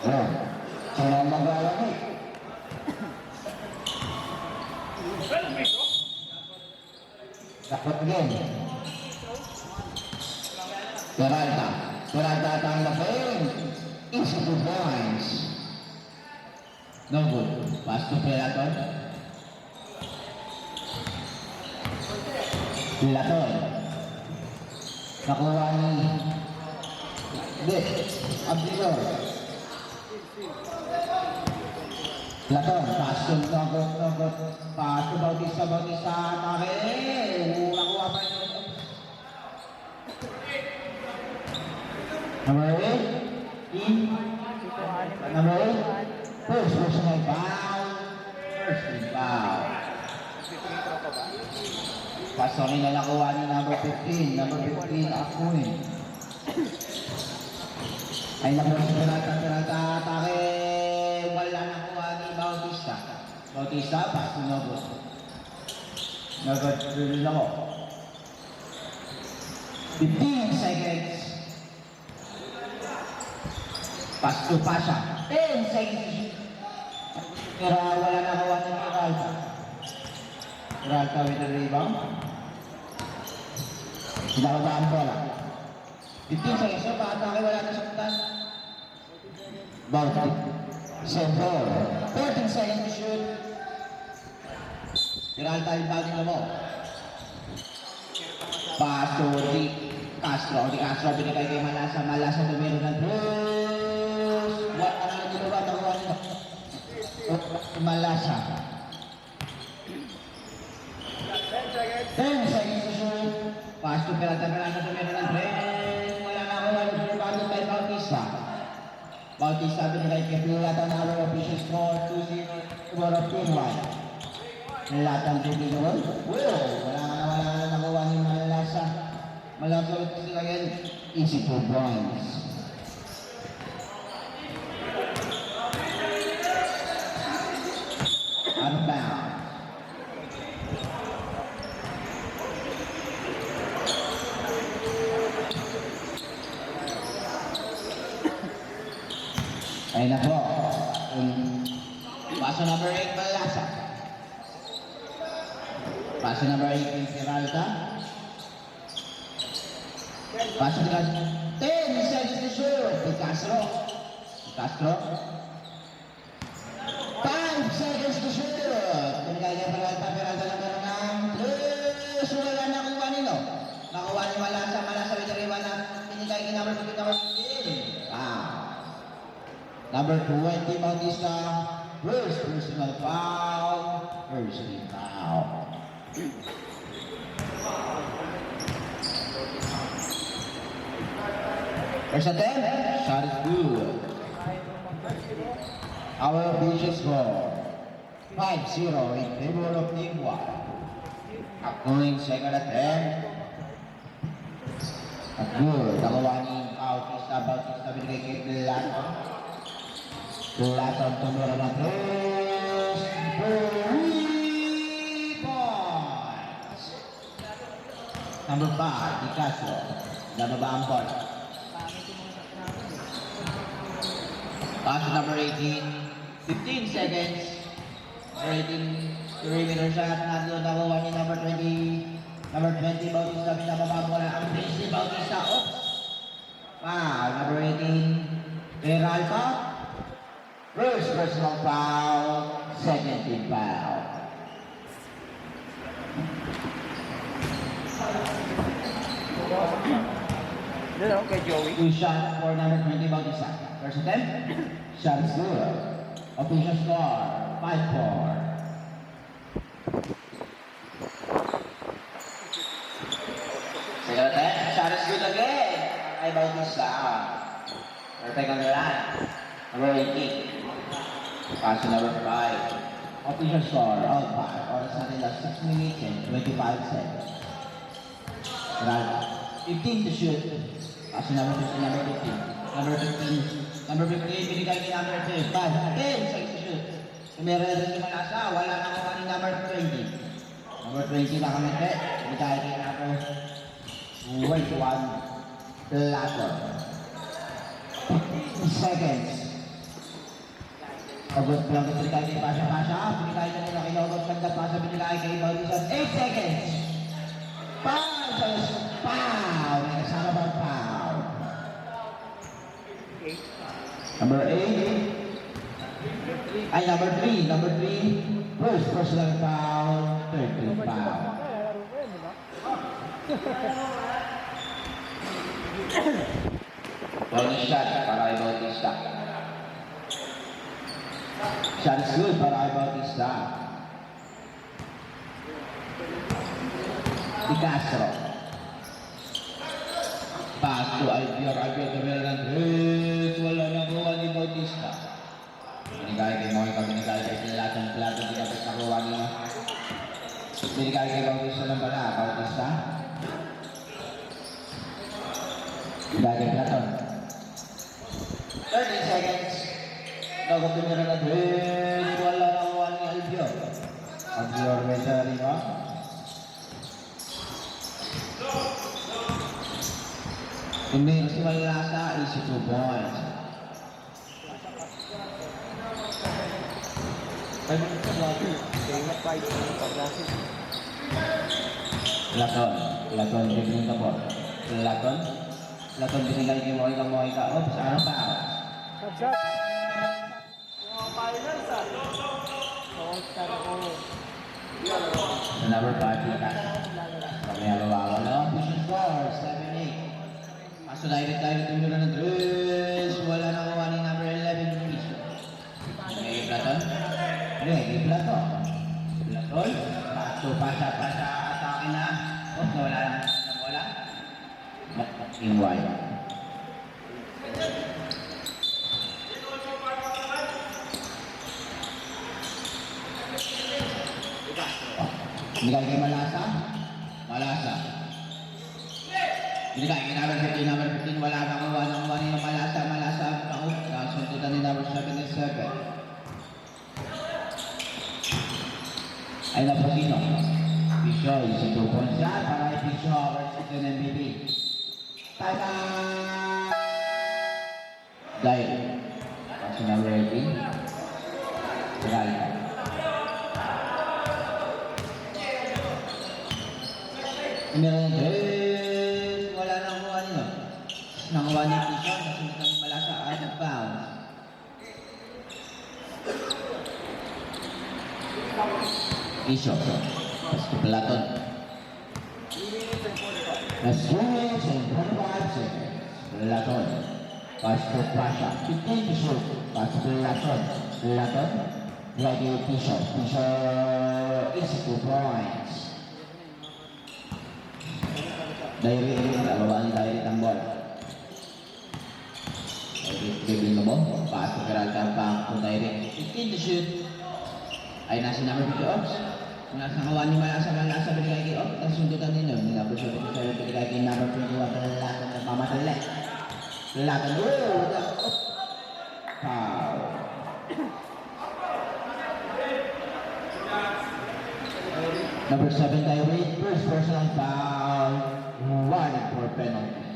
Ayan. Sila ang maglalagay. Dapat din. Peralta. Peralta tanggapin. Easy to points. No good. Pass to Pelaton. Pelaton. Nakuha ni Abdilor. Pelaton. Pass to Nogot. Pass to Bautista. Atake. Nakuha pa niyo. Number 8. Number 8. First personal foul. First foul. Pasokin na nakuha ni number 15. Number 15, Akuin. Ay nakuha si Peralta, atake. Wala nakuha ni Bautista. Bautista, pass to Nogot. Nogot, rin ako. 15 seconds. Pass to Pasha. 10 seconds. Pero wala nakuha ni Peralta. Peralta with the rebound. Sinakaba ang bola. 15 seconds. So, paatake wala na saktan. Ball. Center. 13 seconds to shoot. Peralta yung bagay mo. Pass to Di Castro. Di Castro binigay kay Malasa. Malasa tumiro ng Bruce. What ka na ginawa? Nakuha nito. Malasa. 10 seconds to shoot. Pass to Peralta. Peralta tumiro ng Bruce. Wala na ako. Bago kay Bautista. Bautista binigay kay Peralta na our official score 2-0. Score of team 1. Lahat ang tubig-tubig. Wala na nakuha ni Malasa. Malasa ulit sila yan. Easy 2 points. Out of bounds. Ayun na po. Paso number 8, Malasa. Paso number 18, Peralta. Paso ni Castro. 10 seconds to shoot. Di Castro. 5 seconds to shoot. Binigay niya Peralta. Peralta na meron ng 3. Wala nakuha nilo. Nakuha ni Malasa. Malasa with the rebound na binigay kay number 15. Number 20, Bautista. First personal foul. First attempt, shot is good. Our official score 5-0 in favor of Team 1. Upcoming second attempt. Good. Nakuha ni Bautista binigay kay Pelaton. Pelaton tumira ng 3 points. Number 5, Di Castro. Nababa ang ball. Pass to number 18. 15 seconds. Number 18, perimeter shot. Nakuha ni number 20. Number 20, Bautista. Nababa ang bola. Ang bench ni Bautista. Oops. Foul. Number 18, Peralta. First personal foul. Second team foul. Kay Joey. 2 shots for number 20, Bautista. First attempt. Shot is good. Official score 5-4. Second attempt. Shot is good again. Ay Bautista. Perfect on the line. Number 18. Pass to number 5. Official score out 5. Oras natin last 6 minutes and 25 seconds. 15 to shoot. Pass to number 15, number 15. Number 15, binigay ni number 10. 10 seconds to shoot. Meron na rin si Malasa. Wala na nakuha ni number 20. Number 20 nakamite. Binigay kay number 21. Lato. 15 seconds. Agos lang ito binigay kay Pasha. Binigay na muna kay Logos. Ganda Pasha binigay kay Bautista. 8 seconds. Foul. May kasama bang foul? Number 8. Ay, number 3. Number 3. First personal foul. Third team foul. Bonus shot para kay Bautista. Shot is good para kay Bautista. Di Castro. Pass to Albior tumira ng Chris. Wala na kuha ni Bautista. Binigay kay Moika, binigay kay Platon, binigay nakuha niya. Binigay kay Bautista lang pala, Bautista. Binigay kay Platon. 30 seconds. Bago tumira ng Chris. Wala na kuha ni Albior. Albior returning mo. Meron si Malasa is 2 points. Laton bibigyan ka po. Laton binigay kay Moika. Oops, ano pa? Number 5, Lakas. Kami alawawa na. Push score, 7-8. Paso direct tumira ng Dres. Wala na kuha ni number 11 Luis. May Platon. Paso, pasa, atake na. Wala na. Wala. In wide. Binigay kay Malasa. Binigay kay number 15, wala na kuha ni Malasa. Kasuntutan ni number 77. Ay na po sino? Pisho, is 2 points shot para kay Pisho versus yung MVP. Time out! Dahil, kasi na ready. Dahil. Wala nang kuha niyo. Nanguha ni Pisho, nasunod ni Malasa, out of bounds. Pisho, pass to Platon. That's 3 minutes and 25 seconds. Platon, pass to Pasha. 15 to shoot, pass to Platon. Ready Pisho is 2 points. Dahil tambol. Dribbling mo, pass to Peralta, back to direct. 15 to shoot. Ay nasa number 50 Ops. Nasa kawan ni Malasa, binigay kay Ops. Tapos sundutan din yun. Number 77, binigay kay number 21. Laton, nagmamatali. Laton, foul. Number 7, Tyree. First personal foul. Warning for penalty.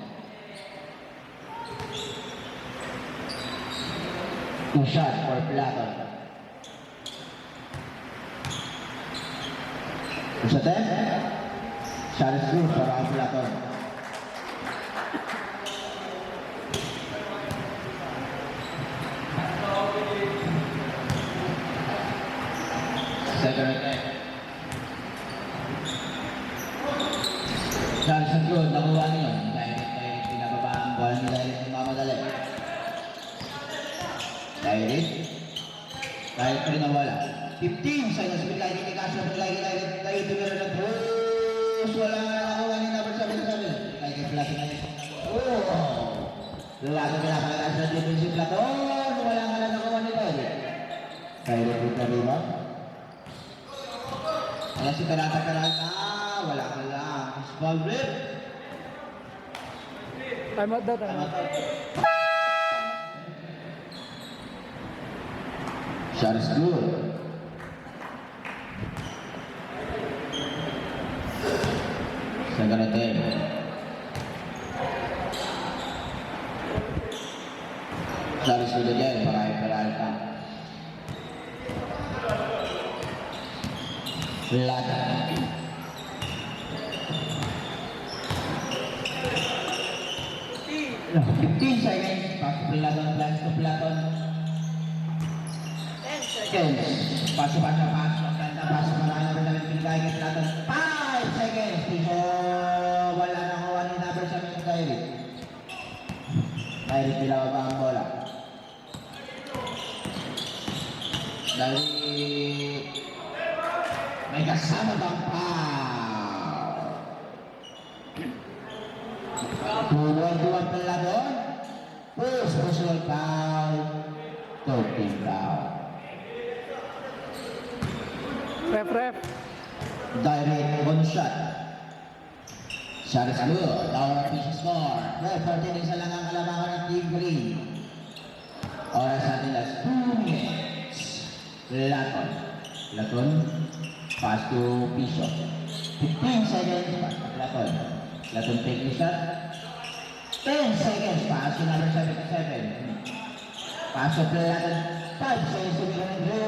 2 shots for Platon. Sa 10, shot is good para Platon. Second attack. Shot is good, nakuha niyo. Direct, pinababa ang bola ni Direct ng mamadali. Direct pa rin nawala. 15 seconds, binigay kay Casio, binigay kay tumira ng Bruce. Wala na nakakuha ni number 77. Binigay kay Platon. Lato pinapalakas na defensive Platon. Wala nga lang nakakuha ni Direct. Direct with the rebound. Ayan si Peralta. Wala ka lang. Small rip. Time out daw. Shot is good. Second attempt. Rapido dyan para kay Peralta. Lata. 15 seconds. Pasok Platon, plans to Platon. 10. Pasok. Pasok na lang number 7. Pinigay kay Platon. 5 seconds. Piso. Wala na kuha ni number 7 sa Kyrie. Kyrie pilaw ba ang bola? Dali. May kasama bang foul? Tuwan pala doon. First personal foul. Third team foul. Ref. Direct one shot. Shot is good. Laura Fish score. Well, 13 isa lang ang kalamangan ng Team Green. Oras natin last 2 minutes. Laton. Pass to Piso. 15 seconds. Pass to Laton. Laton take the shot. 10 seconds. Pass to number 77. Pass to Laton. 5 seconds to be on the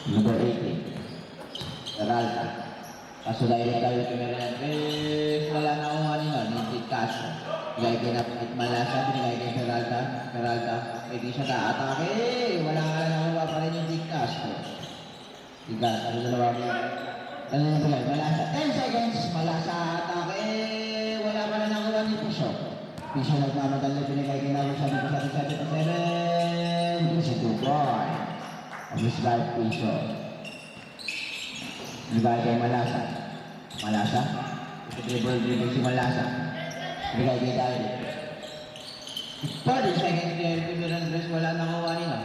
Number 18, Peralta. Kaso dahil tayo kinarelan, wala na akong ano, hindi cash. Bigay kayo na Malasa, binigay kayo Peralta. Hindi siya ka-atake, wala ka na nakuha pa rin yung big cash. Tigas, ano dalawa mo? Ano yung bigay? Malasa, 10 seconds, Malasa atake, wala pa na nakuha ni Piso. Piso nagmamadali, binigay kayo na sabi ko sa 7, si Duboy. Abis life Piso. Bigay kay Malasa. Dribble si Malasa. Bigay kay David. 30 seconds there. Pimeran Andres wala nakuha nila.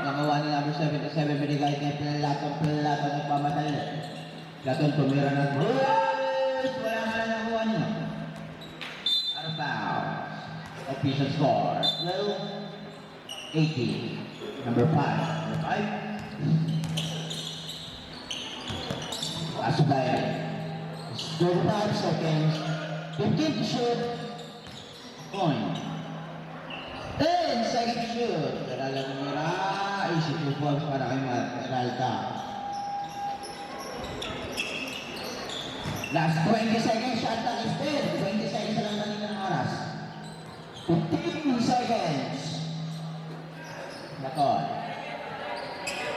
Nakuha ni number 77. Binigay kay Platon. Nagpamatali. Platon tumira ng Andres. Wala nga lang nakuha nila. Out of bounds. Official score. 12-18. Number 5. Asubay. 35 seconds. 15 to shoot. Point. 10 seconds to shoot. Peralta tumira. Easy 2 points para kay Peralta. Last 20 seconds. Shot clock is 10. 20 seconds na lang natin ng oras. 15 seconds. Lakon.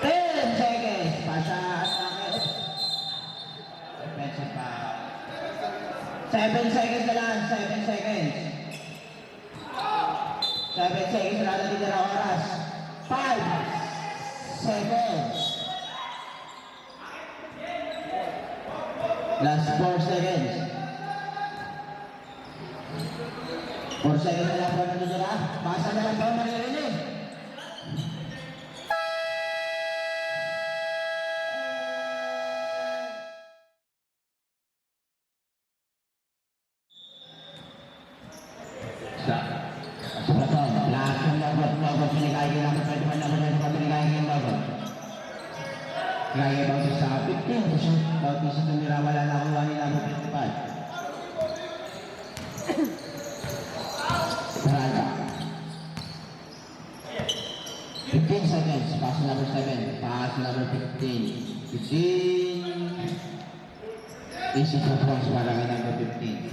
10 seconds. Pasa atake. Defensive foul. 7 seconds na lang. 7 seconds. 7 seconds na lang natin na oras. 5 seconds. Last 4 seconds. 4 seconds na lang po natutira. Pasa na lang po maririnig. Gaya bago sa 15, bago sa tumira, wala na kuha nila ng 55. Peralta. 15 seconds, pass to number 7, pass to number 15. 15. Easy to cross para kay number 15.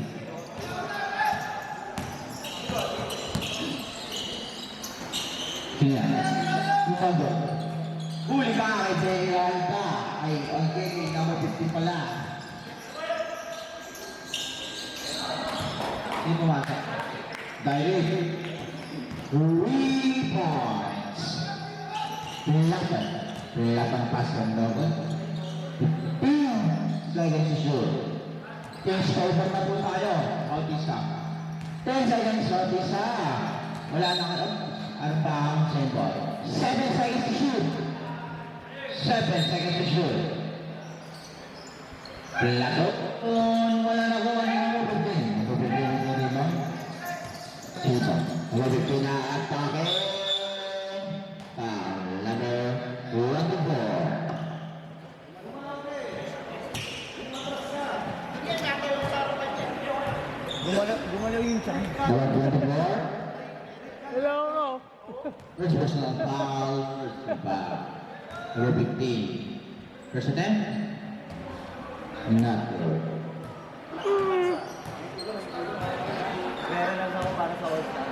Sina? Number. Huli ka kay Peralta. Ay, okay, number 15 pala. Sino mata? Direct. 3 points. Laban pass ng logo. 15 seconds to shoot. 10 over na po tayo. Bautista. 10 seconds, Bautista. Wala na ka. Ano pa ang symbol? 7 seconds to shoot. 7 seconds to shoot. Platon. Wala na kuha ni number 15. Number 15 na rin mo. Sito. Number 15 na atake. Number 24. Number 24. Hello ko. First personal foul. First foul. Number 15. First attempt. Not good. Meron lang ako para sa All-Star.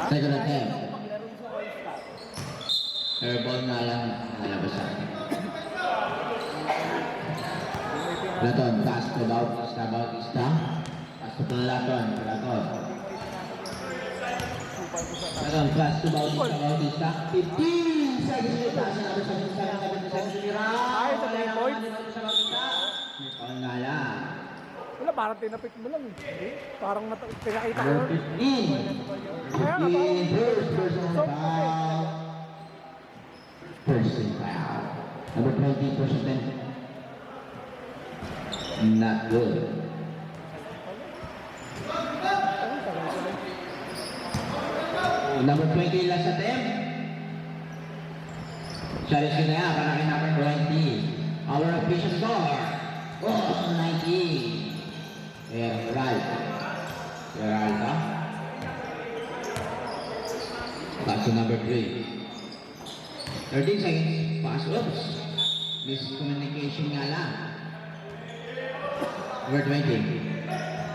Second attempt. Paglaro sa All-Star. Airball nga lang nalabasan. Laton, pass to Bautista. Pass to Laton. Laton, pass to Bautista. 15 seconds to pass. Number 77, 77 Sumira. Ay, sa 3 points. Foul nga lang. Wala, parang tinapik mo lang. Hindi. Parang pinakita ko. Number 15. 15, first personal foul. First foul. Number 20, first attempt. Not good. Number 20, last attempt. Shot is gonna para kay number 20. Our official score. Oh, 19. Geraldo. Pass to number 3. 13 seconds. Pass. Oops. Miscommunication nga lang. Number 20.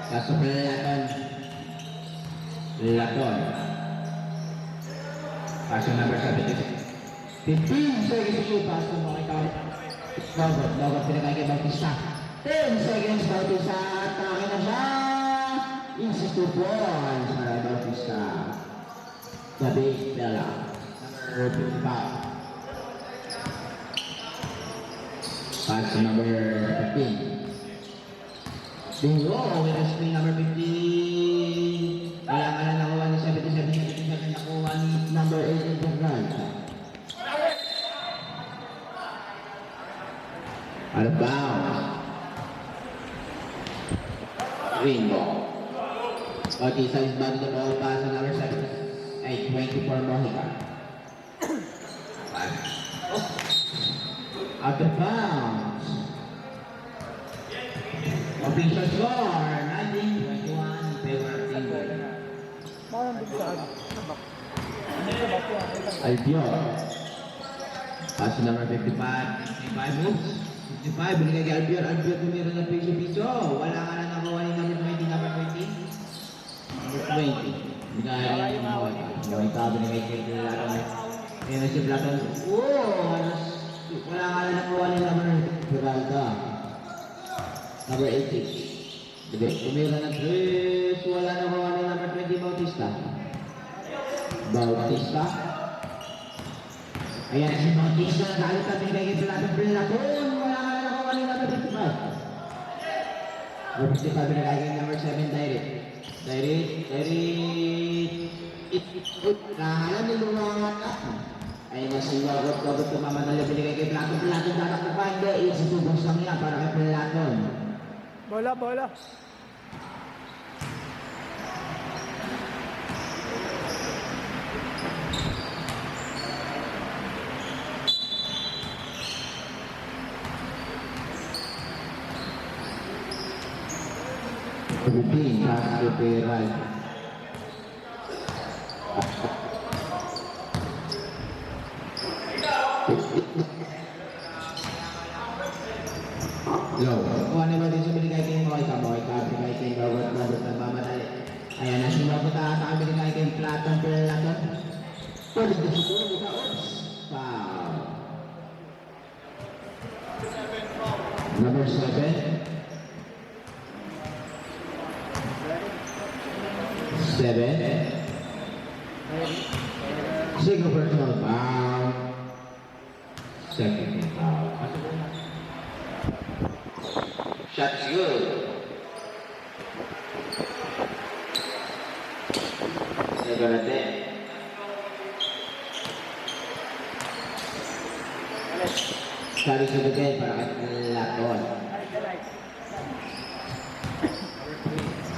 Pass to Laton. Pass to number 17. 15 seconds to pass to Makikaw. Logot pinagay kay Bautista. 10 seconds Bautista. Atake na siya. Easy 2 points para kay Bautista. David Bella. Number 55. Pass to number 15. Bingo! With the screen number 15. Wala ka na nakuha ni 77 nakuha ni number 18 Bernard. Out of bounds. Bingo. Bautista is back to the ball pass on number 7. 24 Mojica. Out of bounds. Official score, 19-21 in favor of Team Blue. Parang bigsaan. Albion. Pass to number 55. 55 moves. 55, binigay kay Albion. Albion tumira ng piso-piso. Wala ka na nakuha ni number 20, number 20. Number 20. Binigay yung Moita. Binigay kay Laton. Ayan na si Laton. Wala ka na nakuha ni number Geraldo. Number 18. Tumira ng 3. Wala na nakuha ni number 20, Bautista. Ayan si Bautista. Dahil kami kay Laton. Wala ka na nakuha ni number 55. Number 55 binigay kay number 7, Direct. Nahalan ni Lumangat ka. Ayun na si Wagot kumamadali binigay kay Platon. Dapat na pa hindi. Isitubos lang yan para kay Platon. Bola. Rutin, Castro Peral. Low. Kung ano ba din sa binigay kay Moita, binigay kay Robert nagmamadali. Ayan na si Robert at binigay kay Platon. Pwede na si Robert. Oops. Foul. Number 7. 7. Single personal foul. Second foul. Shot's good. Second attempt. Shot is good again para kay Laton.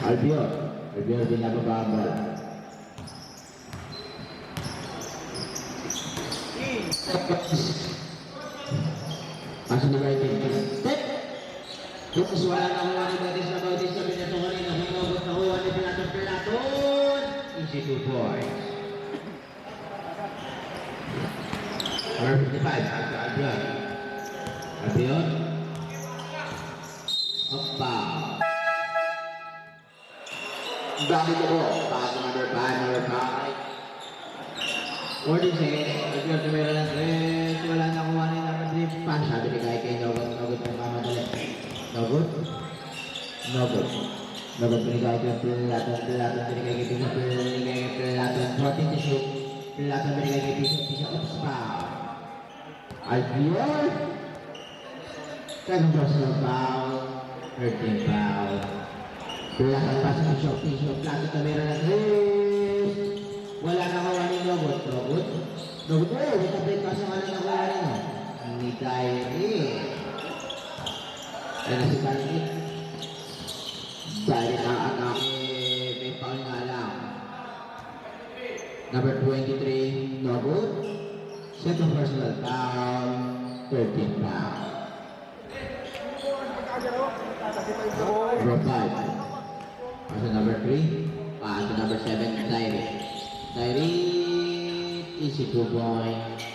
Albion din nabababal. Pasok na right in. Tapos wala na ako ni Bautista. easy 2 points. Number 55, Albion. Albion. Opa. Dami ko po. Pass number 5. 40 seconds. Albion, tumira ng 3. Wala na kuha ni number 3. Pass. Sabi ni Kai Kay, no good. No good po mamadali. No good. No good. No good po ni Kai Kay. Pilaton. Binigay kay Pilaton. 14 to shoot. Pilaton binigay kay Pisha. Oops, foul. Albion. Second personal foul. 13 foul. Pilaton pass ng Pisha. Pilaton tumira ng 3. Wala na kuha ni Nogot. Nogot. Wait kasi wala na kuha ni no. Ni Kyrie. Kaya na si Kyrie. Dahil ang anak may foul nga lang. Number 23, Nogot. Second personal foul. 13 foul. Number 5. Pass to number 3. Pass to number 7, Kyrie, easy 2 points.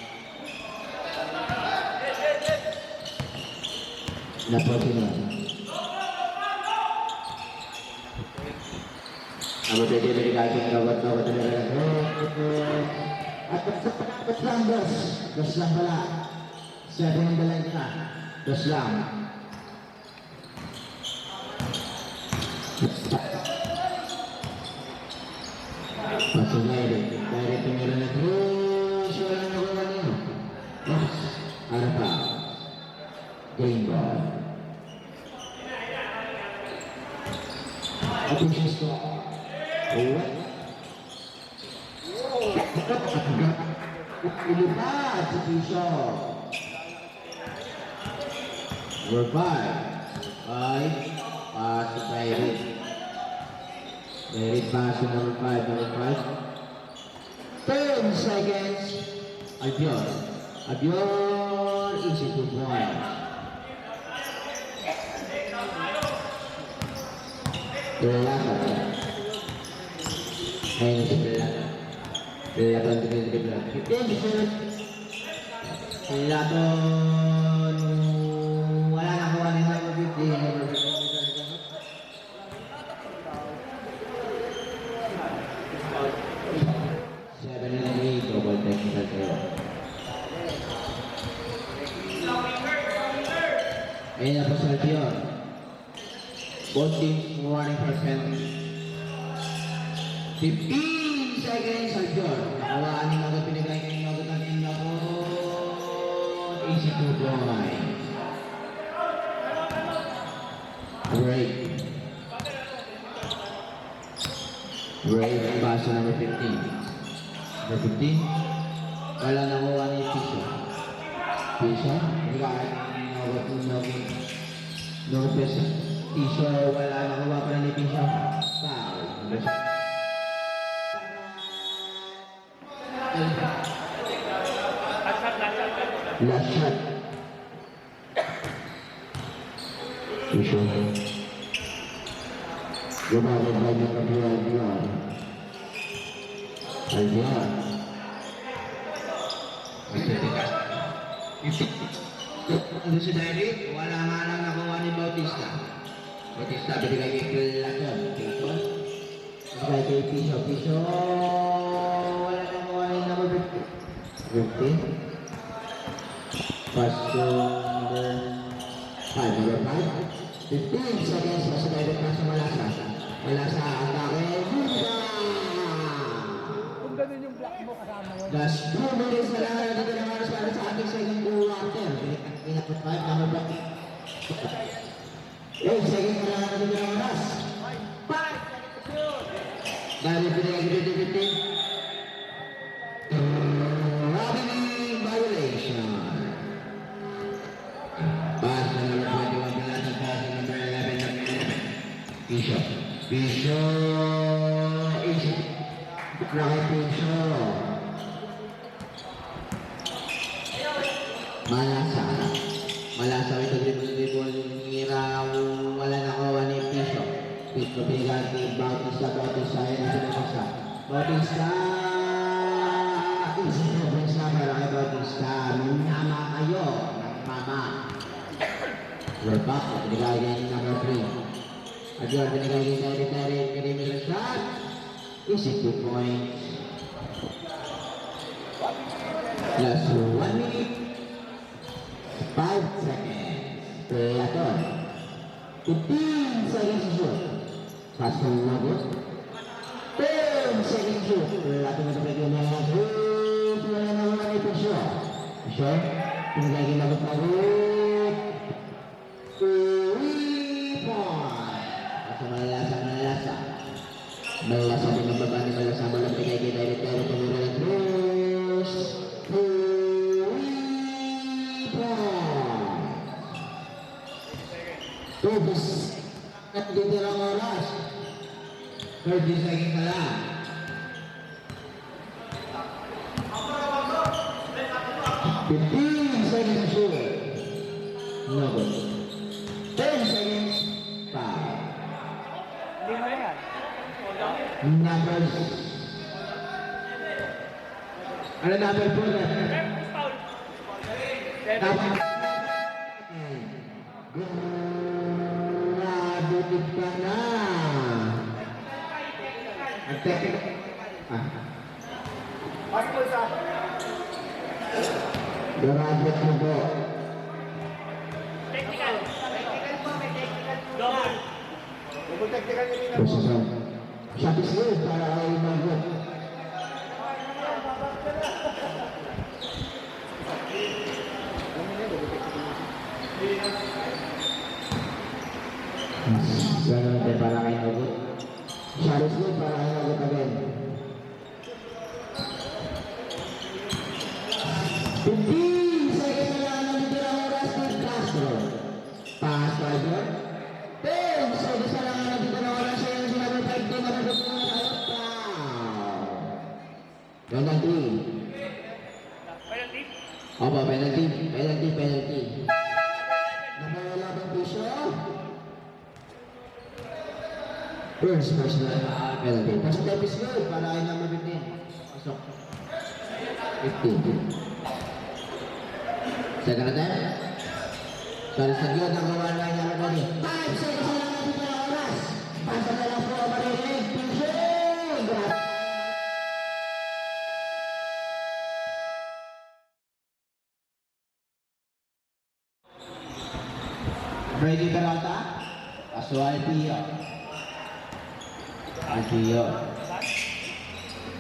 Naposin mo. Number 20, binigay kay Nogot. At pagsapatas lang, boss. Dos lang pala. 7 in the line ka. Dos lang. Pasok Kyrie tumira na Cruz. Wala na nagawa niyo. Oops. Ano pa? Game ball. Attention score. What? Ilipad si Pisho. Number 5. Pass to Kyrie. Kyrie pass to number 5. 10 seconds. Albion, easy 2 points. Pilaton. Ayun si Pilaton. Pilaton. 15 seconds. Pilaton. Wala na kuha ni number 15. 7 double technical kayo. Ayun na po sa Albion. Both teams running for 15 seconds. Albion. Nakawaan ni Nogot. Pinigay kay Nogot ang Nogot. Easy 2 points. Break. Pass to number 15. Number 15. Wala na kuha ni Pisha. Hindi ka no Pisha. Pisha, wala na kuha pa ni Pisha. Foul. Last shot. Pisha. Gumagod ba niya kami Albion? Albion. Ano si Derek? Wala nga lang nakuha ni Bautista. Bautista, binigay kay Pilaton. Binigay kay Pisho. Wala nakuha ni number 15. Pass to number 5. Number 5. 15 seconds. Pass to Derek na sa Malasa. Malasa, atake. Kung ganun yung block mo kasama yun. Last 2 minutes na lang dito naman sa ating second quarter. Pinapot 5, number 5. 8 seconds na lang dito naman oras. 5. Dahil pinagigit 15. Robin violation. Pass na number 21, Pilaton. Pass na number 11, Pisho. Easy. Rocket Pisho. Malasa ito dribble ngira wala na kawa ni Pisho. Pisho pinigay kay Bautista. Ayun na sila Bautista! Easy progress na para kay Bautista. Minama kayo ng mama. We're back. Binigay ni number 3. At yun, binigay ni Derek. Perimeter shot. Easy 2 points. Last 1 minute. 5 seconds. Peaton. 15 seconds to shoot. Fast from Nabot. 10 seconds to shoot. Peaton na pwede yung mga shoot. Wala na mga ito shoot. Shoot. Pinagay ni Nabot Nabot. 3 points. At malasa. Malasa din ang baba ni Malasa. Malapit kay Derek. Tumira ng Cruz. 3 points. Tubos. At ditirang oras. 30 seconds na lang. Fifteen seconds to shoot. No good. 10 seconds. 5. Hindi mo yan. Numbers. Ano number po na? Tama. Graduated ka na. Ang technical. Passport sa Graduate mo po. technical. Double. Double technical yun na. Posisyon. Shot is good para kay Magot. Ganun din para kay Magot. Shot is good para kay Magot again. 15 seconds na lang ang bitirang oras ni Castro. Pass driver. 10 seconds na lang ang bitirang oras sa yung sinabi 5 na magagawin na tayo. Foul. Penalty. Opo, penalty. Napawala bang piso? First personal penalty. Pasok tayo good para kay number 15. Pasok. 15. Second attempt. Sorry sa Diyo, nagawa na niya na bali. 5 seconds na lang natin na oras. Pasa na lang po ang marinig. Pinsay! Brady Peralta. Paso Alpio.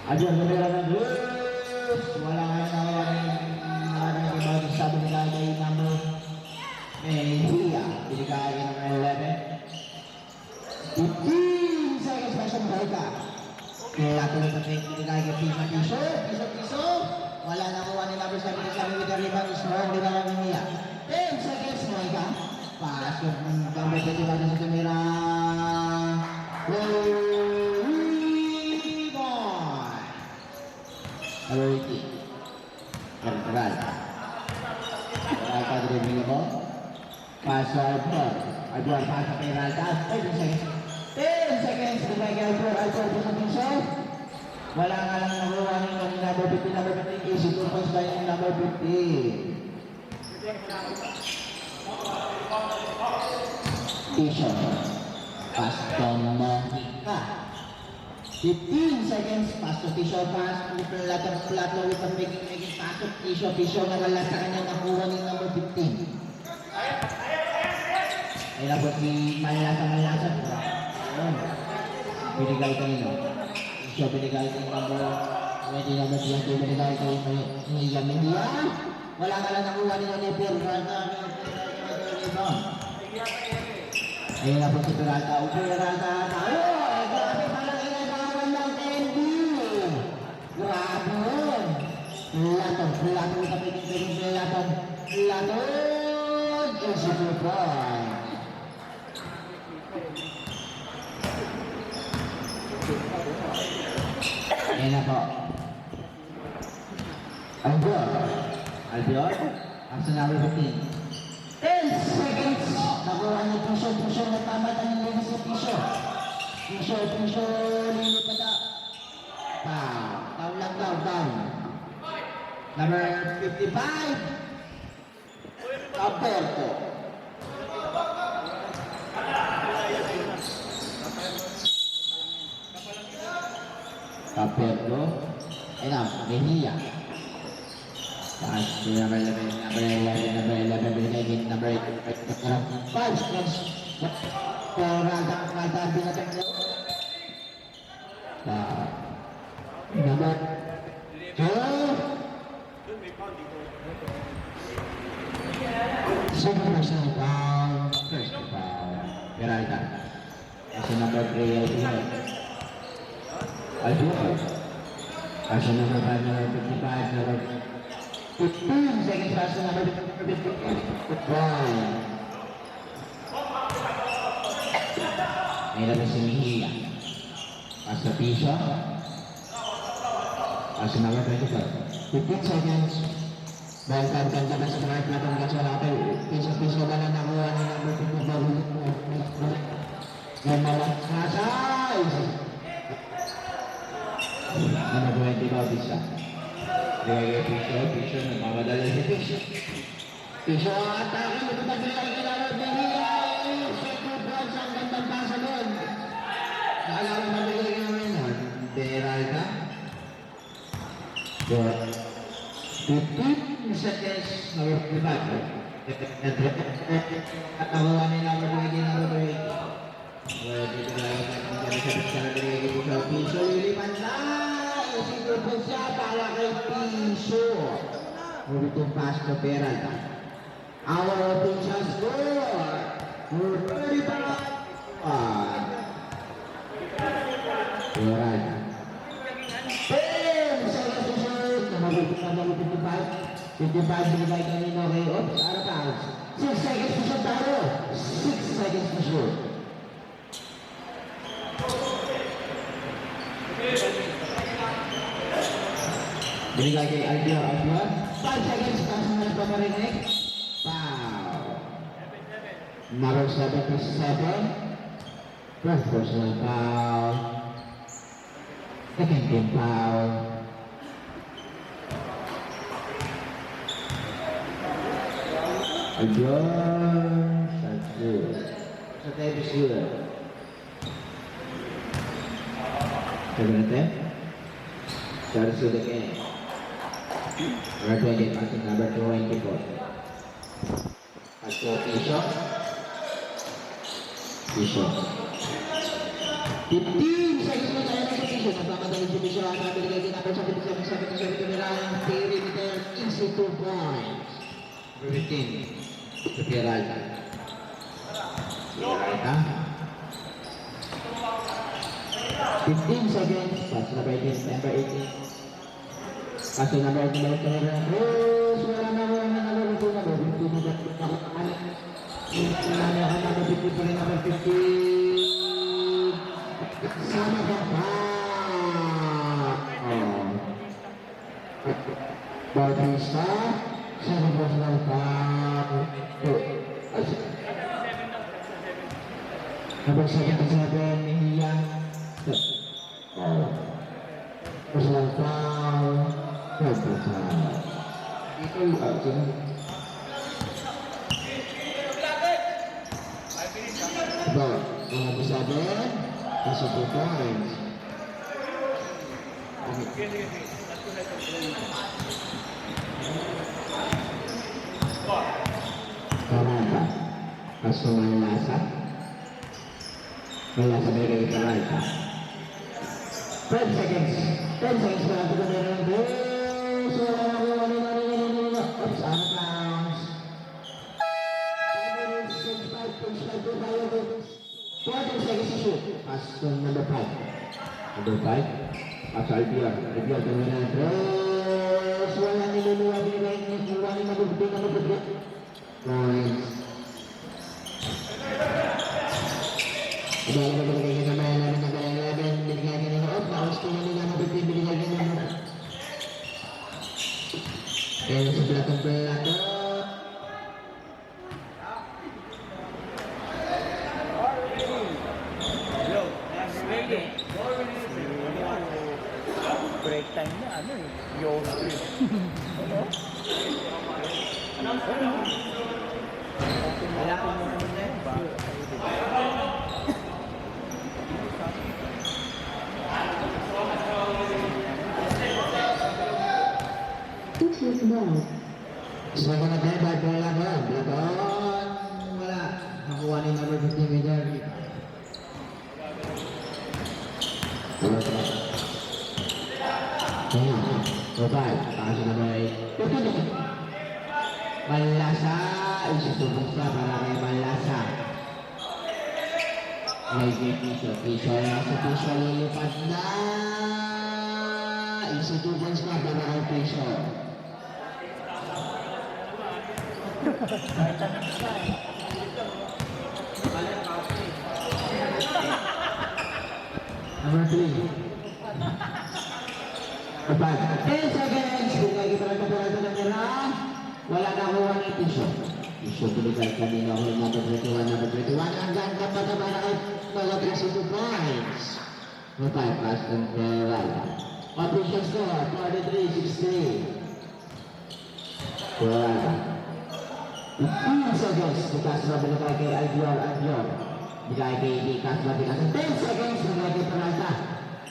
Adyan, nabila ng Bruce. Wala nga nagawa ng ibang sabi nila kay number Mejia. Binigay ng 11. 15 seconds pa siya mahalika. Kaya tuloy sa fake, binigay kay Piso. Wala na kuha ni number 7 with the rebound. Strong binigay ng Mejia. 10 seconds mahalika. Pass yung number 21 sa tumira. Number 18. Peralta dribbling mo. Pass to Alpor. Alpor pass sa Peralta. 10 seconds. 10 seconds. Binigay kay Alpor. Alpor po sa piso. Wala nga lang nakuha ng number 15. Number 15 is 2 points by yung number 15. Tisho. Pass to Mojica. 15 seconds, pass to Tisho, pass to Platlo with a making pass to Tisho na wala sa kanya nakuha ng number 15. Ayun na po si Malasa. Binigay kanino. Tisho binigay kay number 20, number 20, binigay kay Mejia. Wala ka lang nakuha ni Oliver Peralta. Ayun na po si Peralta. Peralta tayo! Grabe pala ginagawa ng NB! Grabe yun! Laton sa pagiging Laton! Easy to point! Ayun na po. Albior? After number 15. 10 seconds! Nakuha niyo Pisho na tama ang linis sa Pisho, lili pa ta. Number 55, Alberto. Alberto. Mejia. Pass to number 11, number 8, five seconds. For Raldan Binatang. Number 2. Second personal foul, first foul. Peralta. As number 3, Alberto. As number 5, number 55, number 15 seconds pass to number 55. Nilabas si Mejia. Pass to Piso. Pass to number 24. 15 seconds. Dahil kanta na sa mga platong kaso natin, piso-piso na lang nakuha ng number 54. May malakasay! Number 20 Bautista. Liwagay Piso, nagmamadala si Piso. Piso ang atake, magpapagbilang kailangan ng Mejia. Second points ang gandang pasa doon. Naalala mo nabigay namin na Peralta. 15 seconds, number 55. At nakuha ni number 20, number 20. Well, dito lang ang kami sa Piso. Lilipan na! Isipin po siya para kay Piso. Moving pass to Peralta. Our official score! 35! Peralta. 10 seconds to shoot. Namabit na 55. 55 binigay kanino kay Ops. Out of bounds. 6 seconds to shoot tayo. 6 seconds to shoot. Binigay kay Albion. 5 seconds. Kasunod pa marinig. Foul. Number 77. First personal foul. Second team foul. Albion. Sa tayo siya. Sebenarnya dari sudut ini number 20 passing number 24 Pasko Piso 15 seconds na tayo sa Piso nagpapadali si Piso at nabili kay number 77 Tumirang perimeter easy 2 points number 15 Peralta 15 seconds, pass number 18, number 18. Pass to number 18, Rose, wala na ko ang number 2 na number 2 na number 50 pa rin, number 50. Sama ka pa. Bautista, sama ka pa. Number 77, Mejia. Personal foul. Third foul. Ito yung action. About number 7. That's a 2 points. Peralta. Kaso ng lasa. May lasa may kay Peralta. 10 seconds. 10 seconds para ito na rin. Oops, out of bounds. 14 seconds to shoot. Pass to number 5. Number 5. Pass to Albion. Albion to na rin. Oops, wala niluluwa. Wala ni magugutin na magugutin. Points. Dahil magbigay ka naman namin ng kaya 11, binigay ka nila off, tapos kung nila magbigay, binigay ka nila. Kaya sa platong plato. break time na, ano eh, yoga eh. Ano? Wala ko mo na yun ba? Second attempt by Blackon. Blackon, wala. Nakuha ni number 50 meter. Provide. Para sa number 8. Malasa. Isutubos na para kay Malasa. May piso. Piso na sa piso. Lilipad na. Isutubos na para kay piso. Number 3. Kapag 10 seconds, kung lagi pa nagpapalado ng nila, wala na kuha ng piso. Piso tuligan kanina ako ng number 21, number 21. Hanggang kapag na para kay Malagas 2 points. No time pass and right. Official score, 43-60. Wala. 15 seconds, bukas na binigay kay Albion. Bigay kay Dikas, mabigas 10 seconds, bigay kay Peralta.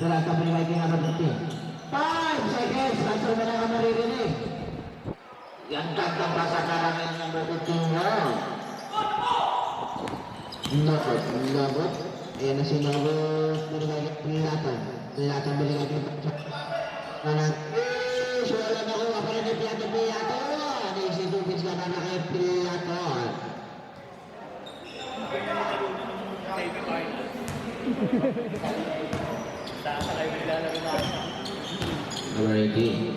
Peralta binigay kay number 15. 5 seconds, kaso na lang ang maririnig. Yan kantang basa karami ng number 15 mo. Nabot. Ayan na si Nabot, binigay kay Pilatan. Pilatan binigay kay Pilatan. Wala na ko, ako rin yung Pilatan. Naisitubis ka na kay Pilatan. Sakay mo nilalaro na ako. Number 18.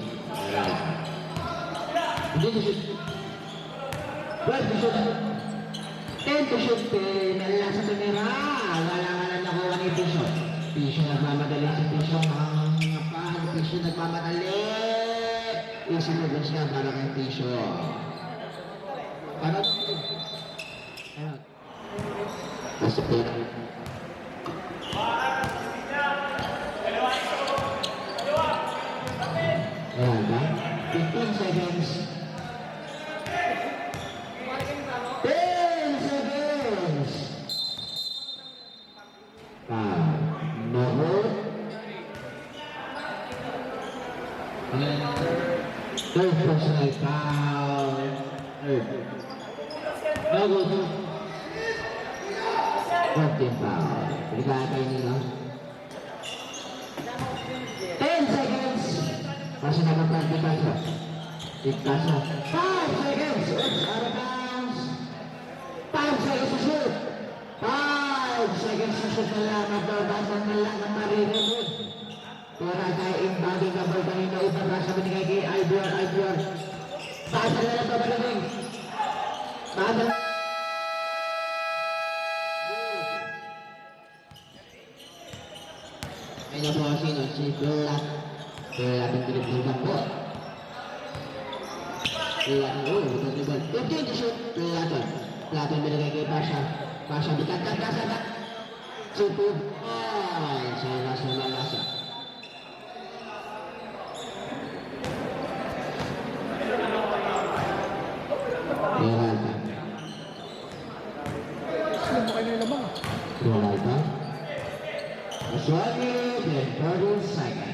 Hindi to shoot. 12 to shoot. 10 to shoot. Nalala sa tumira. Wala nakuha ni Piso. Piso nagmamadali si Piso. Piso nagmamadali. Isinubos na para kay Piso. Para nasa pera. Ayan ba? 15 seconds. 10 seconds. Nahot. Third personal foul. Third. Bago to. 14 foul. Bigay kayo nila. 10 seconds. Masih dapat Picasso. Picasso. 5 seconds. Oops, out of bounds. 5 seconds to shoot. 5 seconds to shoot na lang. Nababasan na lang ang maririnig. Para kay inbounding number kanina. Ipara sa binigay kay Albion. Basa na lang babalating. Basa na. May nabuha sino? Si Black. Kaya ating pinagpulban po. Bukan ribon. 15 to shoot. Platon binigay kay Pasha. Pasha dikatkan kasa na. Super. Saya rasa malasa. Peralta. Sino mo kayo yung lamang ah? Peralta. Aswani, then 30 seconds.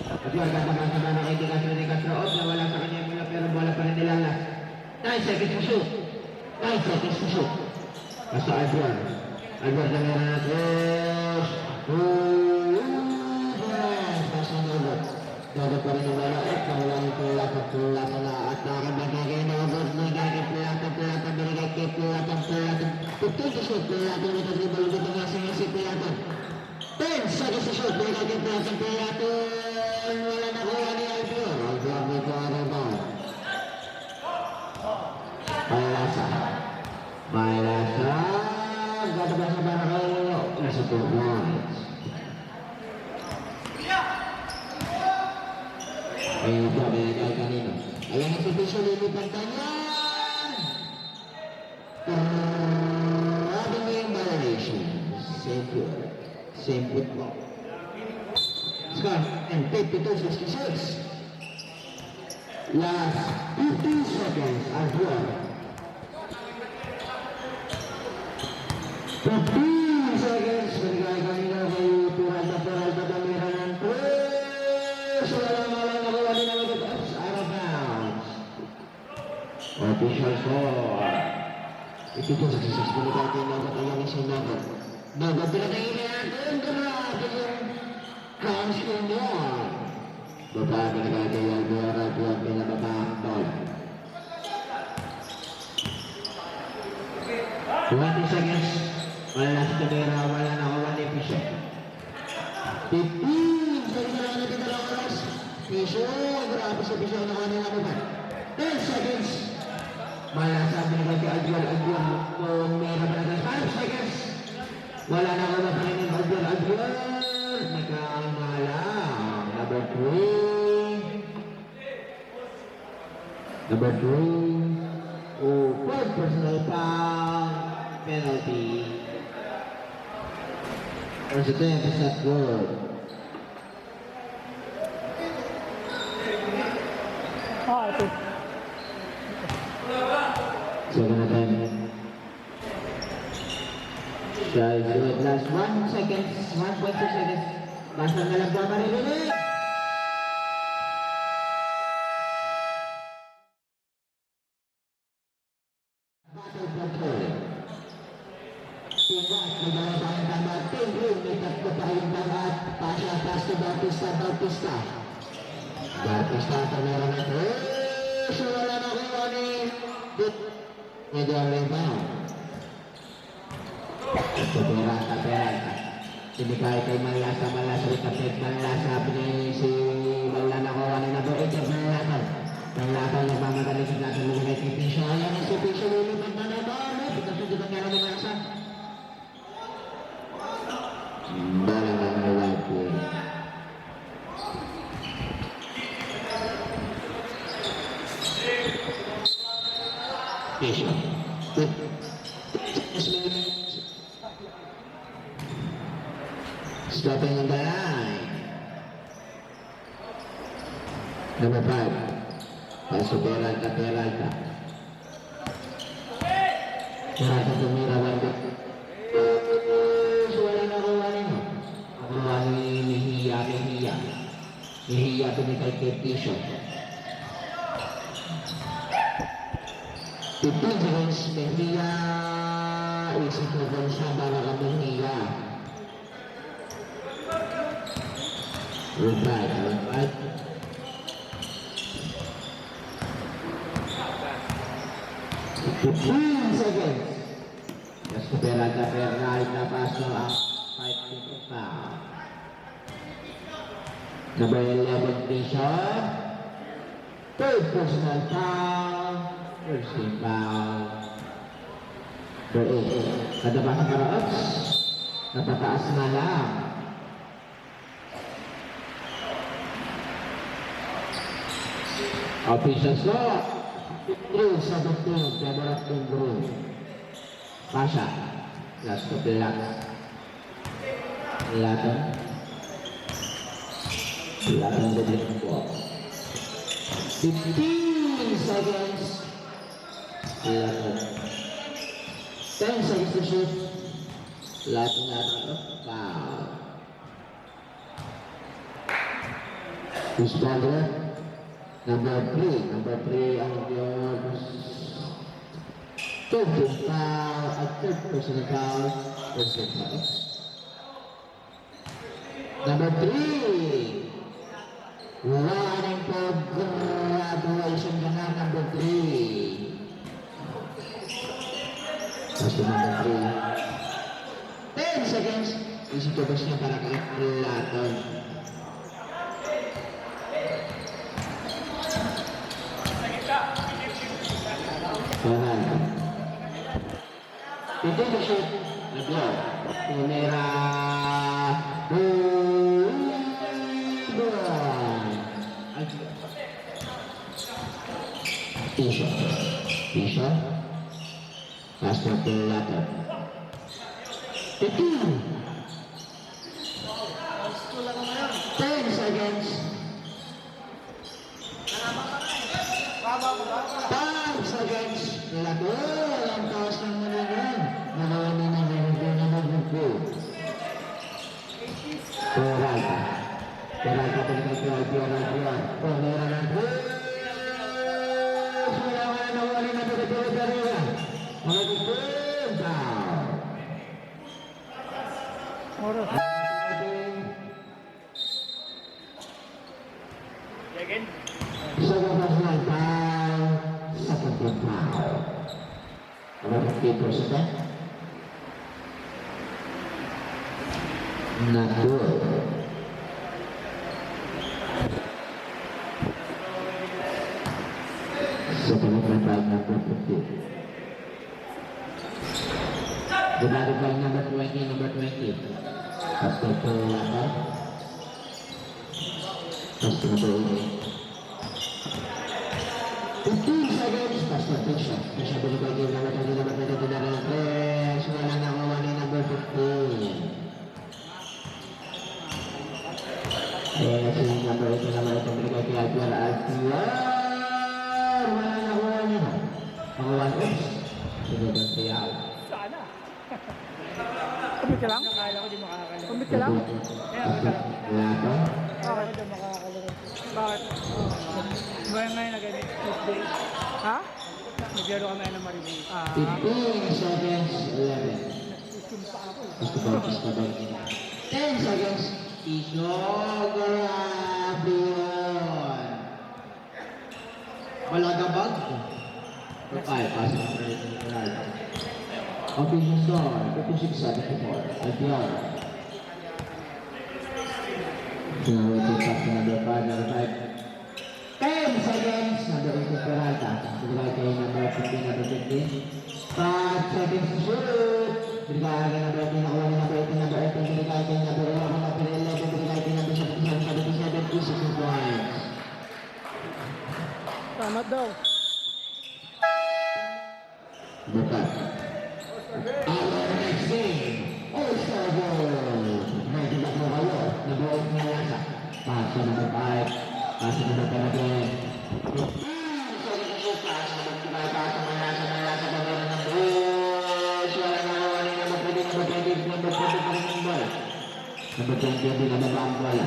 Albion katakan sa kay Castro ni Castro off na wala sa kanya mula pero bola pa rin nilalas. 9 seconds to shoot. 9 seconds to shoot. Basta Albion na meron na push. Basta Nobot. Nobot pa rin yung bola at nawala yung Pilatan na at nakabagay kay Nobot. Binigay kay Pilatan binigay kay Pilatan 15 to shoot. Pilatan ito dribble dito nga si Pilatan. 10 seconds to shoot. Binigay kay Pilatan. Wala na kuha ni Albion. Albion may kuha ba? Malasa. Gata ba sa para kayo? Nasa 2 points. Ayun po, binigay kanino. Ayan ang pipisyo lilipan kanyan. Grabe mo yung violation. Same football. Score and 52-66. Last 15 seconds as well. 15 seconds. Binigay kanina kay Peralta Damira ng 3. Wala malang nakuha din ang ito. Out of bounds. Official score. 52-66. Binigay kanina sa kanyang isang nagot. Nagot pinatay natin. Grabe yung counts ko yun. Babae na kaya yung buwara buwag pinababakbol. 20 seconds. Wala sa kamera, wala na ako 1 episode. 15 seconds na lang natin dalawang oras. Piso, grabe sa piso na kanina mo ba? 10 seconds. Wala sa binigay kay Adrian kung meron na 5 seconds. Wala na ako na pa rin yung Adrian. Nagkamala. Number 3. Number 3. Oh, 4 personal foul. Penalty. First attempt is not good. Ito. Second attempt. Try to do it last 1 second. 1.2 seconds. Basta na lang ba maririnig? Battle control. Tingkat, may dalawa tayong tama. Tingin, may tatlo tayong tama. Pasha, Pasto, Bautista. Bautista, meron na ito. So, wala na kuha ni Medyo rebound. Peralta. Sinigay kay Malasa, Rikapit, Malasa, si Maulana ko, ano na ba, ito, Malasa, nagmamagaling sa natin mga kay Pisho. Ayan, si Pisho, lulipad na na ba? Pagkasunod ang meron ni Malasa. Bala na nalawag po. Pisho. Stopping on the line. Number 5. Paso Peralta. Peralta tumira wala. So wala na kuha nino. Kuha ni Mejia. Mejia pinigay kay Pisho. 15 seconds. Mejia. Isip ko kung saan para ka Mejia. Right. 15 seconds. Just Peralta paso ang 5 people foul. Number 11, Bishop. Third personal foul. First team foul. Number 8. Kada ba sa Karaots? Napataas na lang. Official score. 3-17, favor of Timbro. Pasha. Last to Pilat. Pilaton the big ball. 15 seconds. Pilaton. 10 seconds to shoot. Pilaton. Foul. Responder. Number 3 ang Diyos. Third foul at third personal foul. Personal foul. Number 3. Running for graduation ka na, number 3. That's number 3. 10 seconds. Isip ko ba siya para kay Pilaton. Ito na siya. Naglaw. Pumera. Pisha. Pastor Pilaton. 15. 10 Albion. Tumira ng 3. Wala ka na nawali na pagkatuloy ka rin. Mga gusto, foul. Oras. Again? Sa labas ng foul, second team foul. Ano 15%? Not good. Second team foul number 15. Ginagawa foul number 20. After to First number 8. 15 seconds, first attention. Nasa binigay game number 20, number 22 na rin ang press. Wala na kuha ni number 15. Ayan na si number 8 na naman itong binigay kay Alpiar. Wala na kuha niya. Mga 1 oops. Sunod ang siyaw. Sana. Kumit ka lang? Akala ko di makakalaro. Kumit ka lang? Wala to. Okay. Di makakalaro. Bakit? Ngayon nag-edit. Tuesday. Ha? Naglaro kami ng Maribay. 15 seconds, 11. Gusto ba? 10 seconds. Isograph yun. Malagabag. Okay, pasok ang Ronaldo. Opinion score, 56-74. Albion. Sinawag yung pass na number 5, number 5. 10 seconds, number 8 Peralta. Bigay kay number 15, number 15. 5 seconds to shoot. Bigay kay number 18, nakuha ni number 18, number 18. Bigay kay number 11, number 11. Bigay kay number 77, 77, 2 points. Tama daw. Bukat. Our next game, All-Star Bowl. Nagilag mo kayo, nabuot niya yata. Paso number 5, paso number 10 again. Paso number 5, ng Bruce. Wala na naman yung number 20, number 20, number 20 din ang ang bola.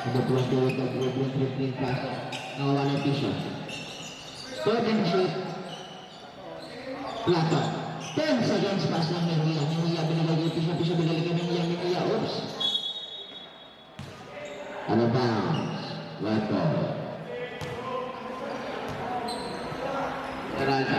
Number 28, number 15, paso. Nakuha ng Tisha. 13 shoot. Plata. 10 seconds pass lang Mejia. Mejia binigay yung Tisha binigay kay Mejia. Oops. Ano bounce? Leto. Peralta.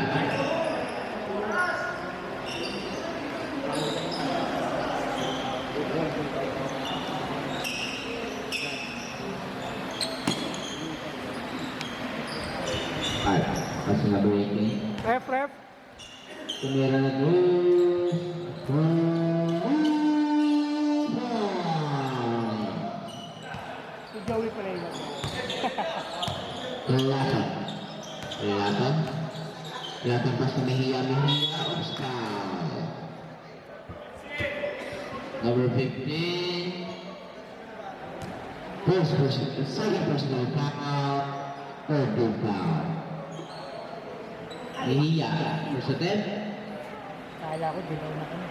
Ay, pass na breaking. Ref. Tumira na Bruce. Si Joey pala yun. Kelihatan pas na Mejia. Oops, foul. Number 15. Second personal foul. Third big foul. Mejia. First attempt. Akala ko di na kami.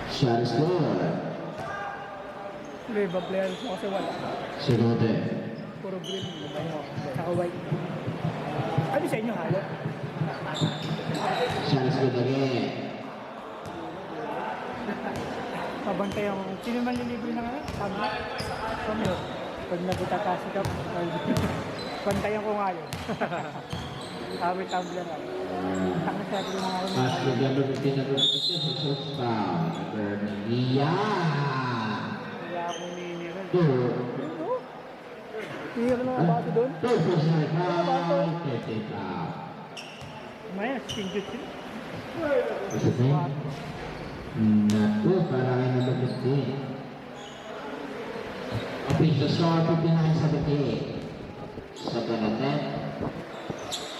Shot is good. Iba players mo kasi wala. Sigote. Puro green. Saka white. Ano sa inyo halo? Shot is good again. Pabantay ang... Sino man lilibre na nga? Pablo? Pablo. Pag nagtatasi ka, bantayan ko nga yun. Sabi tumbler lang. Takot siya ko mga ako. Pass to number 15, number 15. Shots foul. Number Mejia. Kaya akong niniral. Two. Clear na ang baso doon. Third personal foul. 30 foul. Maya, skinjut sila. What's his name? Not good. Para kay number 15. Official score 59-78. Second attempt.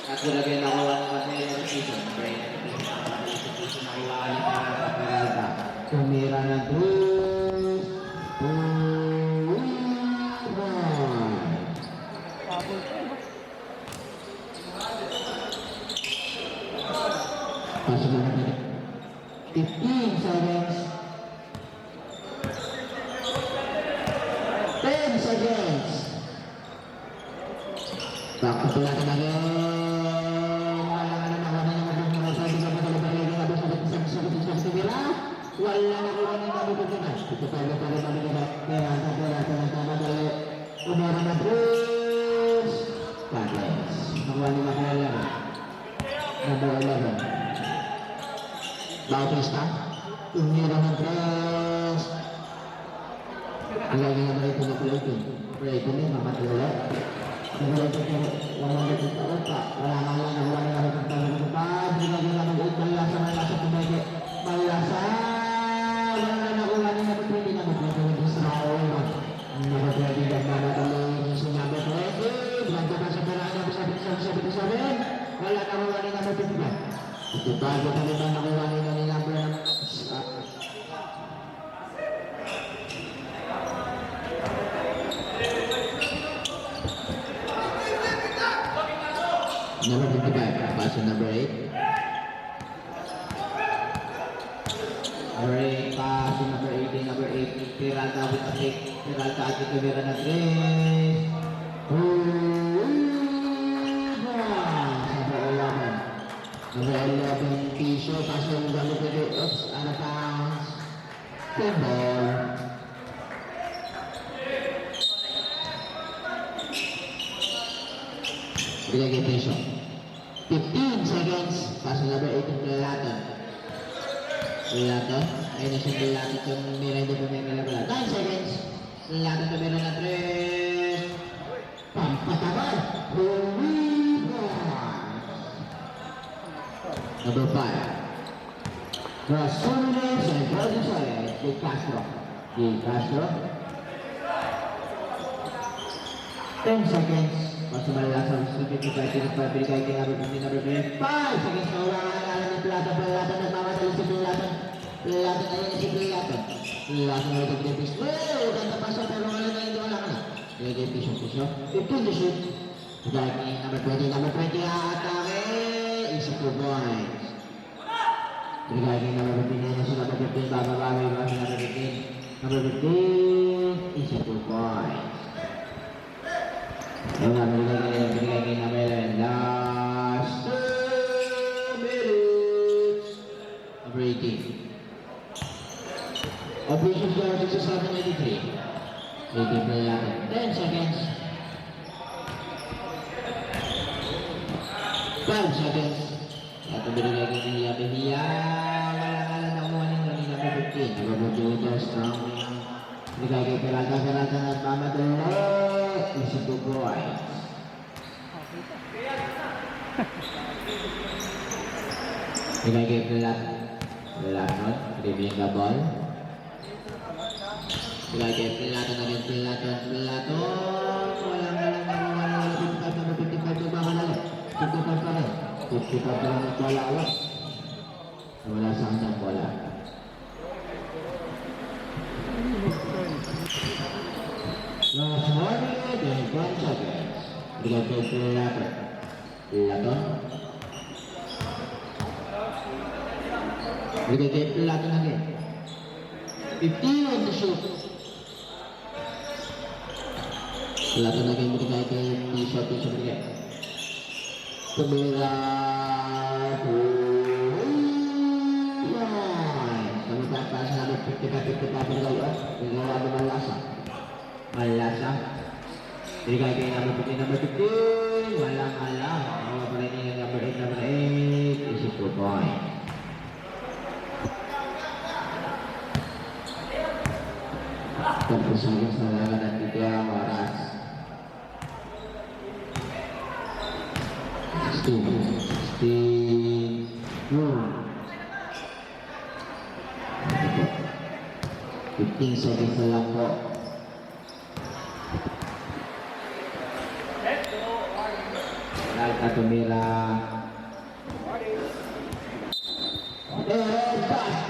At lagay na ko ang material season. Nakuha ni Peralta. Tumira na Bruce. Tapos, Pasok na natin. 15 seconds. 10 10 seconds. Bakit pula ka na rin? Wala ka na nakuha na yung masasabi ka matalabalagay na ba sa nila? Wala na kuha na namin ito na. Ito pa rin namin ito. Kaya sa pula ka na madali. Umara na Bruce. Padres. Nakuha nila kaya lang. Number 11. Bautista. Umira na Bruce. Ang lagi naman ito na pula ito. Pula ito na mamatula. Wala nga lang nakuha na namin ang tanong ng bad. Binagyan namin ulit malasa pumeke. Malasa. Wala na nakuha na namin pwede na magpapagod sa ako. Nakapwede na naman yung sinabi ko. Blanca pa sa paraan na sabi. Wala na nakuha na namin pwede na. Ito bago kami ba nakuha na namin number ng number 55, pass to number 8. Number 8, pass to number 18, number 8. Peralta with a kick. Peralta at Tumira na 3. Number 11, Pisho, pass to number 20. Oops, out of bounds. 10 ball. Binagay Pisho. 15 seconds. Pass to number 18, Pelaton. Pelaton. Ayun na si Pelaton yung Miranda po may kalabala. 9 seconds. Pelaton to meron na 3. Pampatabal. Number 5. Rasones and Producer. De Castro. 10 seconds. Masih malasan sedikit kita berikan ke number 5 seconds na wala ka na ng Pelatan nagmamadali si Pelatan ayun si Pelatan na ito pinipis ganda pa siya pero wala na hindi wala ka na gagay Pisho 15 to shoot gagay number 20 atake isa 2 points gagay number 15 na sa number 15 bababaway ba sa number 15 isa 2 points. Yung binigay kay Nabela last 2 minutes. Number 18. Operation Square 6783. 18 play natin. 10 seconds. 5 seconds. Ito binigay kay Nia Behia. Wala ka lang nakuha nito ni number 15. Nababuti ito strong. Binigay kay Peralta at Mamadala. Isa 2 points. Binigay kay Pelaton. Dribling the ball. Binigay kay Pelaton. Walang nakuha na 55 na bakalala. 55 pa rin. 55 pa rin at wala. Wala sa akin wala. Last 1 minute and 1 seconds. Binigay kay Pelaton. Binigay kay Pelaton again. 15 on the shoot. Pelaton again binigay kay Pisho binigay. Tumira. Kami taas na 55 binigay. Binigay naman Malasa. Binigay kay number 15. Walang alam. Mga pa rin yung number 8. Isip 2 point. Tapos na lang dito ang oras. 16. 15 seconds na lang po. Tumira. And pass.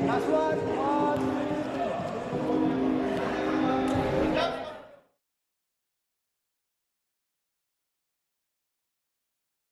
Last one.